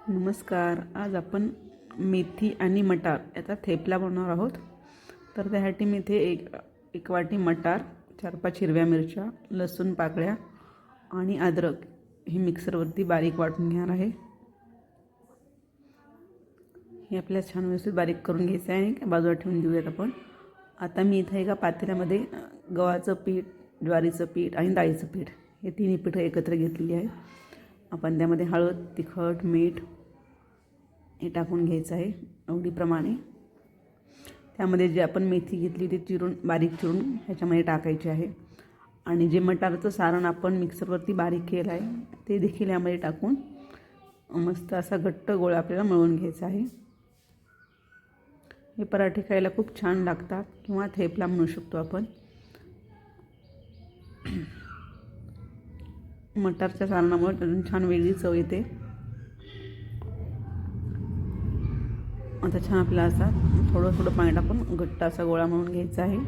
नमस्कार. आज आपण मेथी आणि मटार याचा थेपला बनवणार आहोत. तर त्यासाठी मी इथे एक वाटी मटार, 4-5 हिरव्या मिरच्या, लसूण पाकळ्या आणि अद्रक हे मिक्सरवरती बारीक वाटून घेणार आहे. हे आपल्याला छान व्यवस्थित बारीक करून घ्यायचं आहे. बाजूला ठेवून देऊयात आपण. आता मी इथे एका पातेल्यामध्ये गव्हाचं पीठ, ज्वारीचं पीठ आणि डाळीचं पीठ हे तिन्ही पीठं एकत्र घेतलेली आहे. आपण त्यामध्ये हळद, तिखट, मीठ हे टाकून घ्यायचं आहे आवडीप्रमाणे. त्यामध्ये जे आपण मेथी घेतली ते बारीक चिरून ह्याच्यामध्ये टाकायचे आहे. आणि जे मटारचं सारण आपण मिक्सरवरती बारीक केलं आहे ते देखील यामध्ये टाकून मस्त असा घट्ट गोळा आपल्याला मळून घ्यायचा आहे. हे पराठे खायला खूप छान लागतात किंवा थेपला म्हणू शकतो आपण. मटारच्या सारणामुळे अजून छान वेगळी चव येते. आता छान आपल्याला असा थोडं पाणी टाकून घट्ट असा गोळा मळून घ्यायचा आहे.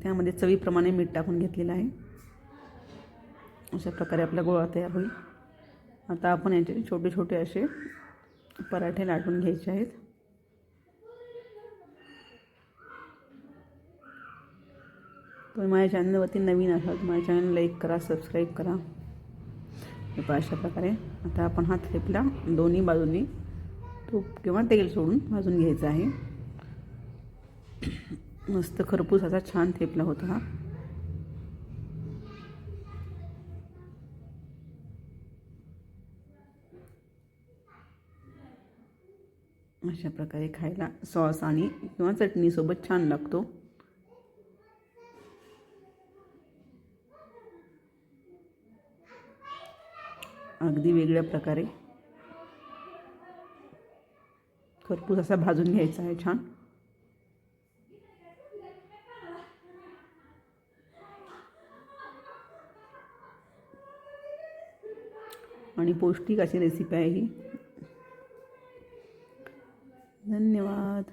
त्यामध्ये चवीप्रमाणे मीठ टाकून घेतलेलं आहे. अशा प्रकारे आपला गोळा तयार होईल. आता आपण याचे छोटे छोटे असे पराठे लाटून घ्यायचे आहेत. तुम्ही माझ्या चॅनलवरती नवीन असाल माझ्या चॅनल लाईक करा, सबस्क्राईब करा. हे अशा प्रकारे आता आपण हा थेपला दोन्ही बाजूंनी तूप किंवा तेल सोडून भाजून घ्यायचा आहे. मस्त खरपूस असा छान थेपला होता हा. अशा प्रकारे खायला सॉस आणि किंवा चटणीसोबत छान लागतो. अगदी वेगळ्या प्रकारे खरपूस असा भाजून घ्यायचा आहे छान. आणि पौष्टिक अशी रेसिपी आहे ही. धन्यवाद.